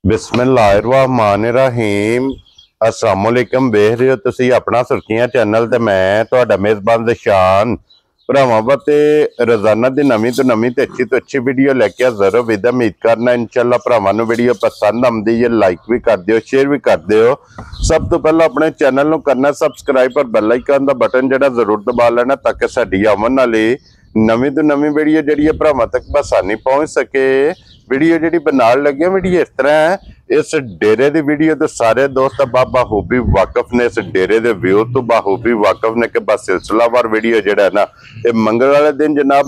बिस्मिल्लाहिर्रहमानिर्रहीम अस्सलामुअलैकुम वेख रहे हो तुसी अपना सुर्खियां चैनल ते मैं तुहाडा मेजबान दशान भरावां वास्ते रोजाना दी नवीं तो अच्छी वीडियो लेके हाज़र हो। विद उम्मीद करना इंशाअल्लाह भरावां नूं वीडियो पसंद आउंदी है, लाइक भी कर दिओ, शेयर भी कर दिओ। सब तो पहला अपने चैनल नूं करना सबसक्राइब और बेल आइकन दा बटन जिहड़ा जरूर दबा लेना ताकि साडी आवन वाली नवीं तो नवीं वीडियो जिहड़ी है भरावां तक बसानी पहुंच सके। वीडियो जी बनाने लगे वीडियो इस तरह है, इस डेरे की वीडियो तो सारे दोस्त बखूबी वाकफ ने, इस डेरे के व्यू तो बखूबी वाकफ ने कि बस सिलसिलावार वीडियो जो है ना ये मंगल वाले दिन जनाब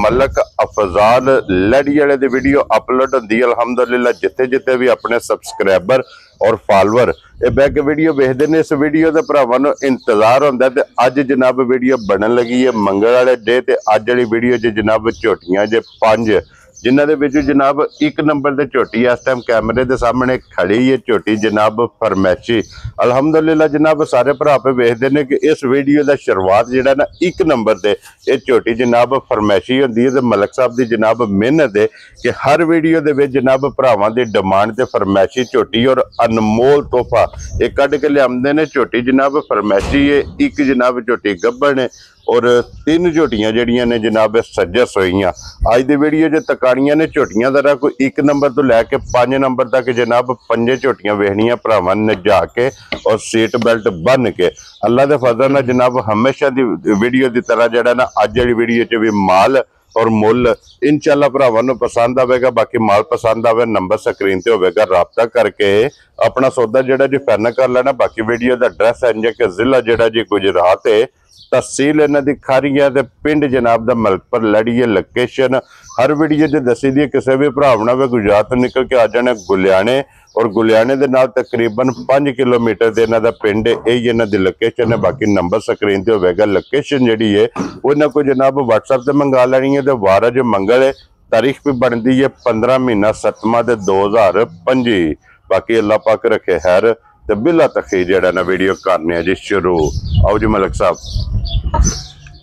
मलक अफजाल लड़ी वाले दी वीडियो अपलोड होती है। अलहमदुलिल्लाह जिथे जिथे भी अपने सबसक्राइबर और फॉलोअर ये बह के वीडियो वेखते हैं, इस वीडियो के भरावां नूं इंतजार होंदा है। अज जनाब वीडियो बनन लगी है मंगल वाले डे ते अज वाली वीडियो च जनाब झोटियां जे 5 जिन्हां दे विच जनाब 1 नंबर ते झोटी इस टाइम कैमरे के सामने खड़ी है झोटी जनाब फरमैशी। अलहमदुलिल्लाह जनाब सारे भरा पे वेखते हैं कि इस वीडियो का शुरुआत जिहड़ा ना 1 नंबर से ये झोटी जनाब फरमैशी होंदी है। मलक साहब की जनाब मेहनत है कि हर वीडियो के जनाब भरावां की डिमांड से फरमैशी झोटी और अनमोल तोहफा ये कढ़ के लियाते ने। झोटी जनाब फरमैशी है, 1 जनाब झोटी गब्बन है और 3 झोटियां जड़ियां ने जनाब सजस होईयां। अज दी वीडियो जो तकाड़ियां ने झोटियां दरा कोई 1 नंबर तो लैके 5 नंबर तक जनाब 5 झोटियां वेखनियां भरावां ने जा के और सीट बेल्ट बन के। अल्लाह के फजल नाल जनाब हमेशा दी वीडियो की तरह जड़ा ना अज वाली वीडियो च भी माल और मुल इंशाअल्लाह भरावां नूं पसंद आवेगा। बाकी माल पसंद आवे नंबर स्क्रीन ते होवेगा, राबता करके अपना सौदा जिहड़ा जी फाइनल कर लेना। बाकी वीडियो का एड्रैस है कि जिला जिहड़ा जी गुजरात है, तहसील इन्हां दी खारी है ते पिंड जनाब दा मलकपुर लड़ी है। लोकेशन हर वीडियो च दसी दी, किसी भी भरावना वे गुजरात तो निकल के आ जाने गुलियाने और गुलियाने दे नाल तकरीबन 5 किलोमीटर दे इन्हां दा पिंड है, यही इन्हां दी लोकेशन है। बाकी नंबर स्क्रीन ते होवेगा। लोकेशन जिहड़ी है वो इन्हां को जनाब व्हाट्सएप ते मंगा लैनी है। ते वार अज मंगल है, तारीख भी बनती है 15 महीना 7वां 2025। बाकी अल्लाह पाक रखे खैर ते बिला तखीर जड़ा ना वीडियो करने जी शुरू। आओ जी मलक साहब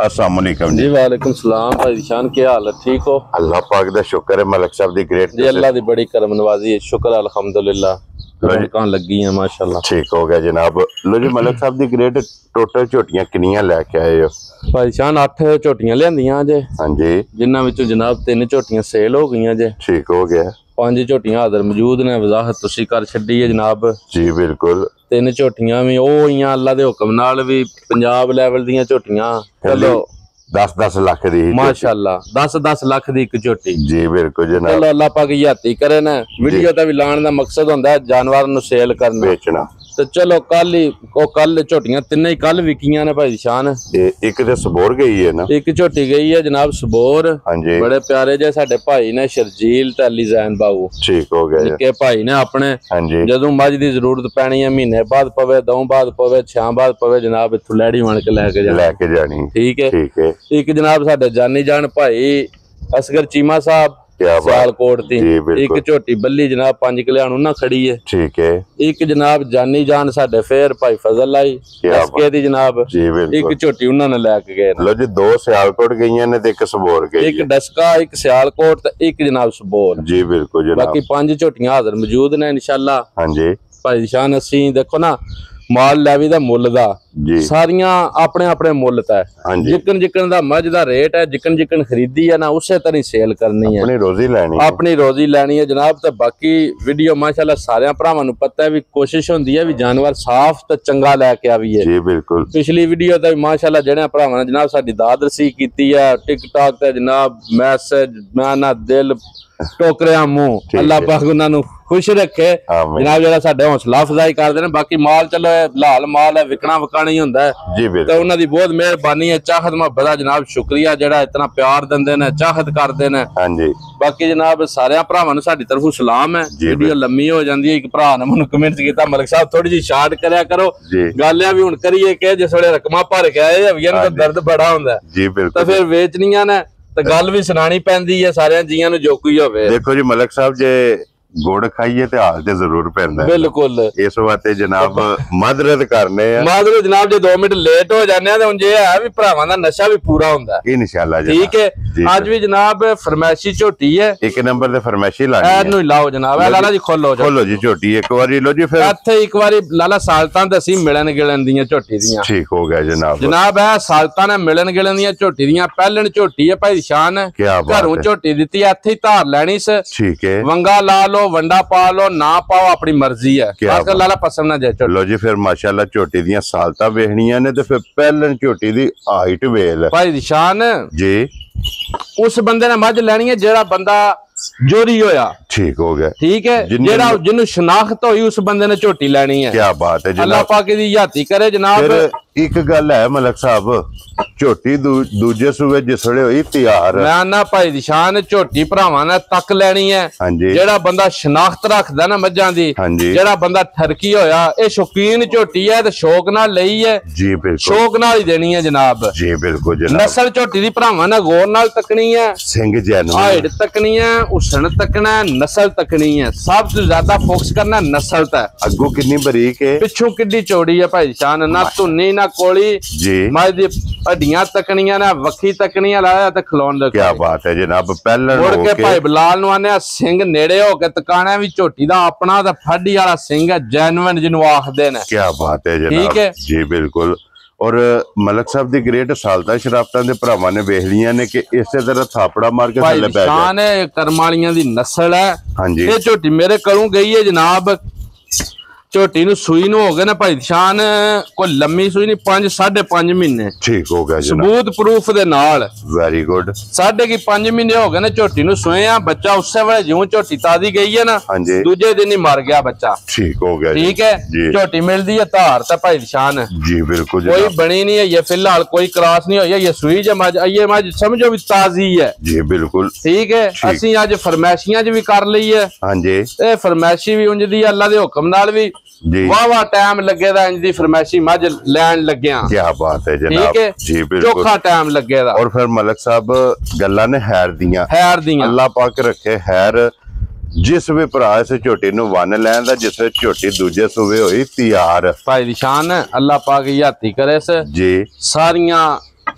अस्सलाम वालेकुम जी। वालेकुम सलाम भाई शान, क्या हाल है? ठीक हो? अल्लाह पाक दा शुक्र है। मलक साहब दी ग्रेट जी अल्लाह दी बड़ी करम नवाजी है, शुक्र अल्हम्दुलिल्लाह। कहां लगी है माशाल्लाह, ठीक हो गया जनाब। लो जी मलक साहब दी ग्रेट टोटल झोटियां कितनियां लेके आए हो? भाई शान 8 झोटियां लियांदियां जे। हां जी, जिन्हां विचों जनाब 3 झोटियां सेल हो गईयां जे। ठीक हो गया। 5 झोटियां हाज़र मौजूद ने, वजाहत तुसी कर छड्डी है जनाब जी। बिल्कुल 3 झोटियां भी ओ इयां अल्लाह दे हुक्म नाल भी पंजाब लेवल दियां झोटियां। चलो 10-10 लाख दी माशाल्लाह, 10-10 लाख दी 1 झोटी। जी बिल्कुल जनाब। चलो अल्लाह पाक याती करे ना। वीडियो दा भी लाने दा मकसद होंदा है जानवर नु सेल करना, बेचना। तो चलो कल झोटियां 3 ही कल विकियां ने भाई शान। एक ते सबोर गई है ना, 1 झोटी गई है जनाब सबोर। हां जी, बड़े प्यारे जे साडे भाई ने शर्जील ते अली जैन बाबू। ठीक हो गया निके भाई ने अपने। हां जी, जदों मज दी जरूरत पैनी है, महीने बाद पवे, 2 बाद पवे, 6 बाद पवे, जनाब इत्थों लैड़ी बन के लेके जानी। ठीक है, ठीक है। एक जनाब साडे जानी जान भाई असगर चीमा साहब सियालकोट दी, 1 झोटी बल्ली जनाब 5 किलो उन्हां खड़ी है। ठीक है। एक जनाब जानी जान साडे फेर भाई फजल आई एसके दी जनाब, 1 झोटी उन्हां ने लेके गए। लो जी 2 सियालकोट गईयां ने ते 1 सबोर गई, 1 डस्का 1 सियालकोट ते 1 जनाब सबोर। जी बिल्कुल जनाब। बाकी 5 झोटियां हाज़र मौजूद ने इंशाअल्लाह। हां जी भाई शान, असीं देखो ना माल लैवी दा मुल दा सारियां अपने अपने मुल ता है। जिकन जिकन दा मज दा रेट है, जिकन जिकन खरीदी है ना उसे तरह सेल करनी है, अपनी रोजी लैनी है जनाब। ते बाकी वीडियो माशाल्लाह सारे भरावां नूं पता है भी कोशिश होंदी है भी जानवर साफ ते चंगा लैके आवीए। जी बिल्कुल। पिछली वीडियो ते माशाल्लाह जेड़े भरावां ने जनाब साडी दाद रसी कीती है टिकटॉक ते जनाब मैसेज ना दिल टोकरिया मुंह, अल्लाह पाक उन्हां नूं खुश रखे जनाब। जेड़ा साडे हौसला अफजाई करदे ने। बाकी माल चलो लाल माल है, विकना वकाना ही हुंदा है जी बिल्कुल। तो उन्हां दी बहुत मेहरबानी है, चाहत मुहब्बत दा जनाब शुक्रिया जेड़ा इतना प्यार दिंदे ने, चाहत करदे ने। हां जी। बाकी जनाब सारे भरावां नूं साडी तरफों सलाम है। वीडियो लम्मी हो जांदी है, एक भरा ने मैनूं कमेंट कीता मलक साहब थोड़ी जी शार्ट करया करो, गल्लां भी हुण करिए कि जिस वेले रकमां भर के आए हवियां दा दर्द बड़ा हुंदा है जी बिल्कुल। तो फिर वेचनियां ने तो गल भी सुनानी पैंदी है सारे जियां नूं जो कोई होवे। देखो जी मलक साहब जे ਗੁੜ ਖਾਈਏ ਤੇ ਹਾਲ ਤੇ ਜ਼ਰੂਰ ਪੈਂਦਾ। ਬਿਲकुल ਇਸ ਵਾਸਤੇ ਜਨਾਬ ਮਦਦ ਕਰਨੇ ਆ। ਮਦਦ ਜਨਾਬ ਜੇ 2 ਮਿੰਟ ਲੇਟ ਹੋ ਜਾਂਦੇ ਆ ਤੇ ਹੁਣ ਜੇ ਹੈ ਵੀ ਭਰਾਵਾਂ ਦਾ ਨਸ਼ਾ ਵੀ ਪੂਰਾ ਹੁੰਦਾ ਇਨਸ਼ਾਅੱਲਾ। ਠੀਕ ਹੈ ਅੱਜ ਵੀ ਜਨਾਬ ਫਰਮੈਸ਼ੀ ਝੋਟੀ ਹੈ 1 ਨੰਬਰ ਤੇ ਫਰਮੈਸ਼ੀ ਲਾਣੀ ਹੈ। ਇਹਨੂੰ ਲਾਓ ਜਨਾਬ। ਲਾਲਾ ਜੀ ਖੋਲੋ ਜੀ ਝੋਟੀ ਇੱਕ ਵਾਰੀ ਲੋ ਜੀ। ਫਿਰ ਇੱਥੇ ਇੱਕ ਵਾਰੀ ਲਾਲਾ ਸਾਲਤਾਂ ਤੇ ਅਸੀਂ ਮਿਲਣ ਗਿਲਣ ਦੀਆਂ ਝੋਟੀ ਦੀਆਂ। ਠੀਕ ਹੋ ਗਿਆ ਜਨਾਬ। ਜਨਾਬ ਇਹ ਸਾਲਤਾਂ ਨੇ ਮਿਲਣ ਗਿਲਣ ਦੀਆਂ ਝੋਟੀ ਦੀਆਂ ਪਹਿਲਣ ਝੋਟੀ ਹੈ ਭਾਈ ਸ਼ਾਨ। ਘਰੋਂ ਝੋਟੀ ਦਿੱਤੀ ਇੱਥੇ ਹੀ ਧਾਰ ਲੈਣੀ ਸ। ਠੀਕ ਹੈ ਵੰਗਾ ਲਾ ਲੋ ਵੰਡਾ ਪਾ ਲੋ ਨਾ ਪਾਓ ਆਪਣੀ ਮਰਜ਼ੀ ਹੈ। ਆਜਕਲ ਲਾਲਾ ਪਸੰਦ ਨਾ ਜਾਏ ਲੋ ਜੀ। ਫਿਰ ਮਾਸ਼ਾਅੱਲਾ ਝੋਟੀ ਦੀਆਂ ਸਾਲਤਾਂ ਵੇਖਣੀਆਂ ਨੇ ਤੇ ਫਿਰ ਪਹਿਲਣ ਝੋਟੀ ਦੀ ਹਾਈਟ ਵੇਲ ਭਾਈ ਸ਼ਾਨ ਜੀ। ਉਸ ਬੰਦੇ ਨੇ ਮੱਝ ਲੈਣੀ ਹੈ ਜਿਹੜਾ ਬੰਦਾ ਜੋਰੀ ਹੋਇਆ। ਠੀਕ ਹੋ ਗਿਆ। ਠੀਕ ਹੈ ਜਿਹੜਾ ਜਿਹਨੂੰ ਸ਼ਨਾਖਤ ਹੋਈ ਉਸ ਬੰਦੇ ਨੇ ਝੋਟੀ ਲੈਣੀ ਹੈ। ਕੀ ਬਾਤ ਹੈ ਜਨਾਬ। ਅੱਲਾਹ ਪਾਕ ਦੀ ਯਾਤੀ ਕਰੇ ਜਨਾਬ। ਇੱਕ ਗੱਲ ਹੈ ਮਲਕ ਸਾਹਿਬ ਝੋਟੀ ਦੂਜੇ ਸੂਬੇ ਜਿਸ ਵੇਲੇ ਹੋਈ ਤਿਆਰ ਮੈਂ ਨਾ ਭਾਈ ਦੀ ਸ਼ਾਨ ਝੋਟੀ ਭਰਾਵਾਂ ਨੇ ਤੱਕ ਲੈਣੀ ਹੈ। ਜਿਹੜਾ ਬੰਦਾ ਸ਼ਨਾਖਤ ਰੱਖਦਾ ਨਾ ਮੱਝਾਂ ਦੀ ਜਿਹੜਾ ਬੰਦਾ ਠਰਕੀ ਹੋਇਆ ਇਹ ਸ਼ੌਕੀਨ ਝੋਟੀ ਹੈ ਤੇ ਸ਼ੌਕ ਨਾਲ ਲਈ ਹੈ ਜੀ। ਬਿਲਕੁਲ ਸ਼ੌਕ ਨਾਲ ਹੀ ਦੇਣੀ ਹੈ ਜਨਾਬ ਜੀ। ਬਿਲਕੁਲ ਜਨਾਬ। ਨਸਲ ਝੋਟੀ ਦੀ ਭਰਾਵਾਂ ਨੇ ਗੌਰ ਨਾਲ ਤੱਕਣੀ ਹੈ। ਸਿੰਘ ਜੈਨ ਹਾਈਟ ਤੱਕਣੀ ਹੈ ਉਸਣ ਤੱਕਣਾ ਨਸਲ ਤੱਕਣੀ ਹੈ। ਸਭ ਤੋਂ ਜ਼ਿਆਦਾ ਫੋਕਸ ਕਰਨਾ ਨਸਲ ਤੇ। ਅੱਗੋਂ ਕਿੰਨੀ ਬਰੀਕ ਹੈ ਪਿੱਛੋਂ ਕਿੱਡੀ ਚੌੜੀ ਹੈ ਭਾਈ ਸ਼ਾਨ। ਨਾ ਧੁੰਨੀ ਨਾ ਕੋਲੀ ਜੀ। ਮੱਝ ਦੀ ਹੱਡੀਆਂ ਤੱਕਣੀਆਂ ਨਾ ਵੱਖੀ ਤੱਕਣੀਆਂ ਲਾਇਆ ਤੇ ਖਲੋਣ ਦੇ। ਕੀ ਬਾਤ ਹੈ ਜਨਾਬ। ਪਹਿਲਾਂ ਮੁੜ ਕੇ ਭਾਈ ਬਲਾਲ ਨੂੰ ਆਨੇ ਸਿੰਘ ਨੇੜੇ ਹੋ ਕੇ ਤਕਾਣਾ ਵੀ ਝੋਟੀ ਦਾ ਆਪਣਾ ਤੇ ਫਾਡੀ ਵਾਲਾ ਸਿੰਘ ਹੈ ਜੈਨੂਇਨ ਜਿਹਨੂੰ ਆਖਦੇ ਨੇ। ਕੀ ਬਾਤ ਹੈ ਜਨਾਬ। ਠੀਕ ਹੈ ਜੀ ਬਿਲਕੁਲ। ਔਰ ਮਲਕ ਸਾਹਿਬ ਦੀ ਗ੍ਰੇਟ ਸਾਲਤਾ ਸ਼ਰਾਫਤਾਂ ਦੇ ਭਰਾਵਾਂ ਨੇ ਵੇਖ ਲੀਆਂ ਨੇ ਕਿ ਇਸੇ ਤਰ੍ਹਾਂ ਥਾਪੜਾ ਮਾਰ ਕੇ ਥੱਲੇ ਪੈ ਗਿਆ। ਸ਼ਾਨ ਹੈ ਕਰਮ ਵਾਲੀਆਂ ਦੀ ਨਸਲ ਹੈ। ਹਾਂਜੀ ਇਹ ਝੋਟੀ ਮੇਰੇ ਕੋਲੋਂ ਗਈ ਹੈ ਜਨਾਬ। ਝੋਟੀ ਨੂੰ ਸੂਈ ਨੂੰ ਹੋ ਗਏ ਨਾ ਭਾਈ ਸ਼ਾਨ ਕੋਈ ਲੰਮੀ ਸੂਈ ਨਹੀਂ 5 5.5 ਮਹੀਨੇ। ਠੀਕ ਹੋ ਗਿਆ ਜਨਾਬ। ਸਬੂਤ ਪ੍ਰੂਫ ਦੇ ਨਾਲ। Very good. 5.5 ਮਹੀਨੇ ਹੋ ਗਏ ਨੇ ਝੋਟੀ ਨੂੰ ਸੂਏ ਆ। ਬੱਚਾ ਉਸੇ ਵੇਲੇ ਜਿਉਂ ਝੋਟੀ ਤਾਜ਼ੀ ਗਈ ਹੈ ਨਾ ਦੂਜੇ ਦਿਨ ਹੀ ਮਰ ਗਿਆ ਬੱਚਾ। ਠੀਕ ਹੋ ਗਿਆ। ਠੀਕ ਹੈ ਝੋਟੀ ਮਿਲਦੀ ਹੈ ਧਾਰ ਤਾਂ ਭਾਈ ਸ਼ਾਨ ਜੀ। ਬਿਲਕੁਲ ਕੋਈ ਬਣੀ ਨਹੀਂ ਹੈ ਫਿਲਹਾਲ ਕੋਈ ਕ੍ਰਾਸ ਨਹੀਂ ਹੋਈ ਹੈ। ਸੂਈ ਜ ਮੱਝ ਇਹ ਮੱਝ ਸਮਝੋ ਵੀ ਤਾਜ਼ੀ ਹੈ ਜੀ। ਬਿਲਕੁਲ ਠੀਕ ਹੈ। ਅਸੀਂ ਅੱਜ ਫਰਮੈਸ਼ੀਆਂ ਚ ਵੀ ਕਰ ਲਈ ਹੈ। ਹਾਂਜੀ ਇਹ ਫਰਮੈਸ਼ੀ ਵੀ ਉਂਝ ਦੀ ਅੱਲਾ ਦੇ ਹੁਕਮ ਨਾਲ ਵੀ ਵਾਵਾ ਟਾਈਮ ਲੱਗੇਦਾ ਇੰਜ ਦੀ ਫਰਮੈਸ਼ੀ ਮੱਝ ਲੈਣ ਲੱਗਿਆ। ਕੀ ਬਾਤ ਹੈ ਜਨਾਬ। ਠੀਕ ਹੈ ਜੀ। ਬਿਲਕੁਲ ਚੋਖਾ ਟਾਈਮ ਲੱਗੇਦਾ। ਔਰ ਫਿਰ ਮਲਕ ਸਾਹਿਬ ਗੱਲਾਂ ਨੇ ਹੈਰ ਦੀਆਂ ਅੱਲਾਹ ਪਾਕ ਰੱਖੇ ਹੈਰ। ਜਿਸ ਵੀ ਭਰਾ ਇਸ ਝੋਟੀ ਨੂੰ ਵੰਨ ਲੈਣ ਦਾ ਜਿਸ ਝੋਟੀ ਦੂਜੇ ਸੂਬੇ ਹੋਈ ਤਿਆਰ ਭਾਈ ਦੀ ਸ਼ਾਨ ਅੱਲਾਹ ਪਾਕ ਯਾਤੀ ਕਰੇ ਜੀ।